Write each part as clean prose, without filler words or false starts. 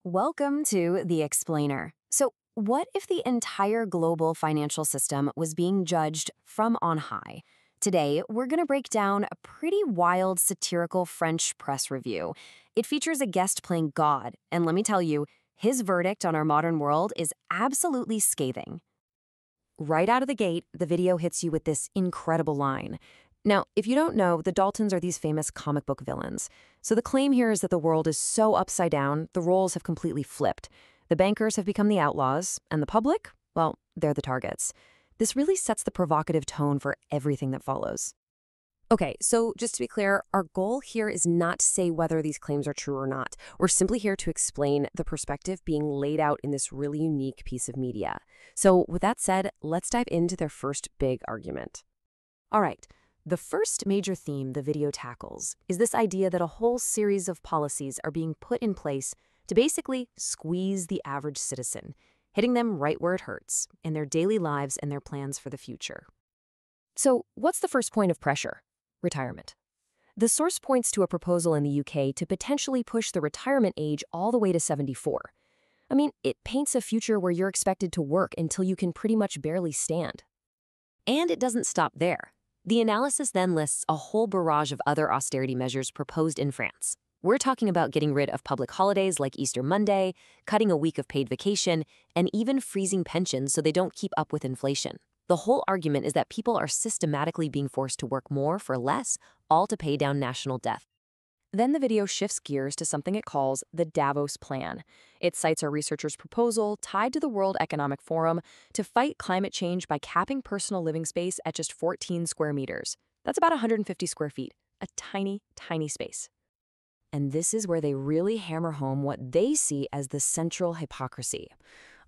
Welcome to The Explainer. So, what if the entire global financial system was being judged from on high? Today, we're going to break down a pretty wild satirical French press review. It features a guest playing God, and let me tell you, his verdict on our modern world is absolutely scathing. Right out of the gate, the video hits you with this incredible line. Now, if you don't know, the Daltons are these famous comic book villains. So the claim here is that the world is so upside down, the roles have completely flipped. The bankers have become the outlaws, and the public, well, they're the targets. This really sets the provocative tone for everything that follows. Okay, so just to be clear, our goal here is not to say whether these claims are true or not. We're simply here to explain the perspective being laid out in this really unique piece of media. So with that said, let's dive into their first big argument. All right. The first major theme the video tackles is this idea that a whole series of policies are being put in place to basically squeeze the average citizen, hitting them right where it hurts, in their daily lives and their plans for the future. So, what's the first point of pressure? Retirement. The source points to a proposal in the UK to potentially push the retirement age all the way to 74. I mean, it paints a future where you're expected to work until you can pretty much barely stand. And it doesn't stop there. The analysis then lists a whole barrage of other austerity measures proposed in France. We're talking about getting rid of public holidays like Easter Monday, cutting a week of paid vacation, and even freezing pensions so they don't keep up with inflation. The whole argument is that people are systematically being forced to work more for less, all to pay down national debt. Then the video shifts gears to something it calls the Davos Plan. It cites a researcher's proposal tied to the World Economic Forum to fight climate change by capping personal living space at just 14 square meters. That's about 150 square feet, a tiny, tiny space. And this is where they really hammer home what they see as the central hypocrisy.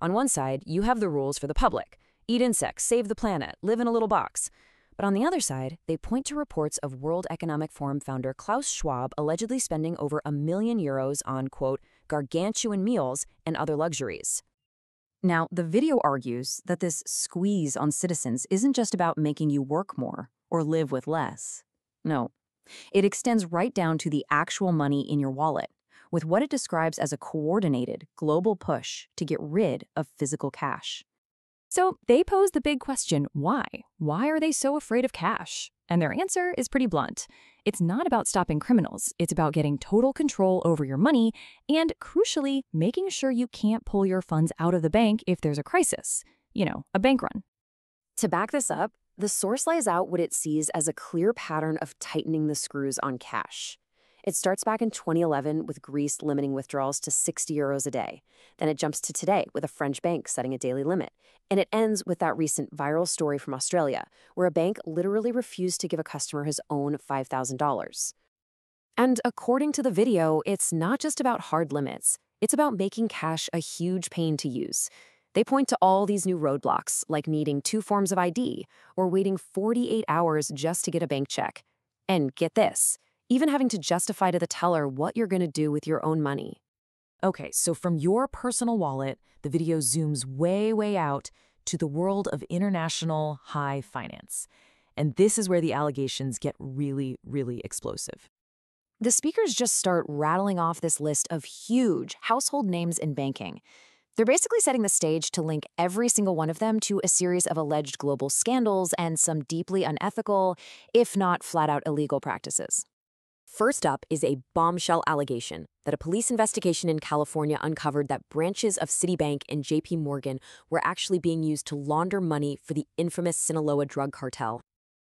On one side, you have the rules for the public. Eat insects, save the planet, live in a little box. But on the other side, they point to reports of World Economic Forum founder Klaus Schwab allegedly spending over €1 million on, quote, gargantuan meals and other luxuries. Now, the video argues that this squeeze on citizens isn't just about making you work more or live with less. No, it extends right down to the actual money in your wallet, with what it describes as a coordinated global push to get rid of physical cash. So they pose the big question, why? Why are they so afraid of cash? And their answer is pretty blunt. It's not about stopping criminals. It's about getting total control over your money and, crucially, making sure you can't pull your funds out of the bank if there's a crisis. You know, a bank run. To back this up, the source lays out what it sees as a clear pattern of tightening the screws on cash. It starts back in 2011 with Greece limiting withdrawals to €60 a day. Then it jumps to today with a French bank setting a daily limit. And it ends with that recent viral story from Australia, where a bank literally refused to give a customer his own $5,000. And according to the video, it's not just about hard limits. It's about making cash a huge pain to use. They point to all these new roadblocks, like needing 2 forms of ID or waiting 48 hours just to get a bank check. And get this, even having to justify to the teller what you're going to do with your own money. Okay, so from your personal wallet, the video zooms way, way out to the world of international high finance. And this is where the allegations get really, really explosive. The speakers just start rattling off this list of huge household names in banking. They're basically setting the stage to link every single one of them to a series of alleged global scandals and some deeply unethical, if not flat-out illegal practices. First up is a bombshell allegation that a police investigation in California uncovered that branches of Citibank and JP Morgan were actually being used to launder money for the infamous Sinaloa drug cartel.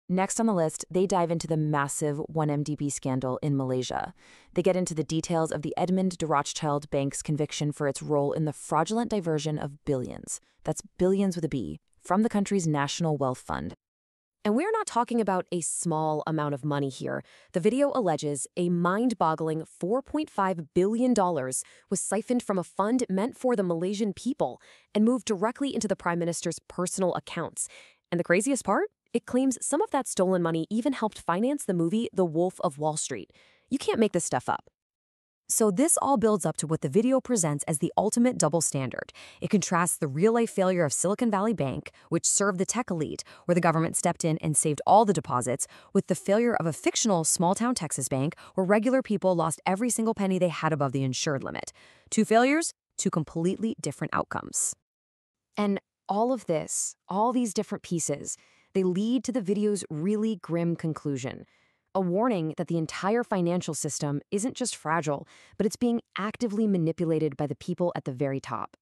Next on the list, they dive into the massive 1MDB scandal in Malaysia. They get into the details of the Edmund de Rothschild Bank's conviction for its role in the fraudulent diversion of billions, that's billions with a B, from the country's national wealth fund. And we're not talking about a small amount of money here. The video alleges a mind-boggling $4.5 billion was siphoned from a fund meant for the Malaysian people and moved directly into the Prime Minister's personal accounts. And the craziest part? It claims some of that stolen money even helped finance the movie The Wolf of Wall Street. You can't make this stuff up. So this all builds up to what the video presents as the ultimate double standard. It contrasts the real-life failure of Silicon Valley Bank, which served the tech elite, where the government stepped in and saved all the deposits, with the failure of a fictional small-town Texas bank, where regular people lost every single penny they had above the insured limit. Two failures, two completely different outcomes. And all of this, all these different pieces, they lead to the video's really grim conclusion. A warning that the entire financial system isn't just fragile, but it's being actively manipulated by the people at the very top.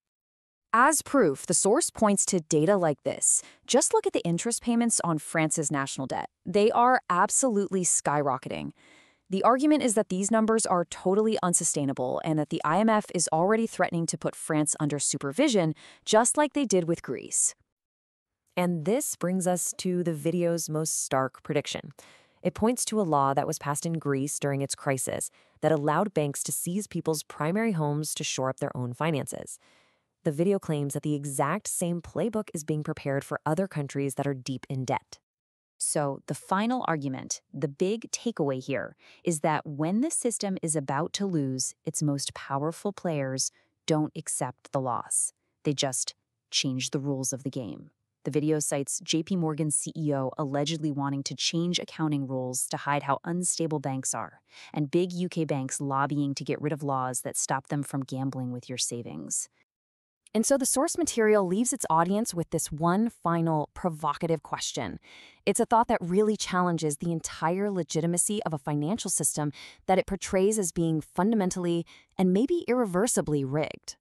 As proof, the source points to data like this. Just look at the interest payments on France's national debt. They are absolutely skyrocketing. The argument is that these numbers are totally unsustainable and that the IMF is already threatening to put France under supervision, just like they did with Greece. And this brings us to the video's most stark prediction. It points to a law that was passed in Greece during its crisis that allowed banks to seize people's primary homes to shore up their own finances. The video claims that the exact same playbook is being prepared for other countries that are deep in debt. So the final argument, the big takeaway here, is that when the system is about to lose, its most powerful players don't accept the loss. They just change the rules of the game. The video cites JP Morgan's CEO allegedly wanting to change accounting rules to hide how unstable banks are, and big UK banks lobbying to get rid of laws that stop them from gambling with your savings. And so the source material leaves its audience with this one final provocative question. It's a thought that really challenges the entire legitimacy of a financial system that it portrays as being fundamentally and maybe irreversibly rigged.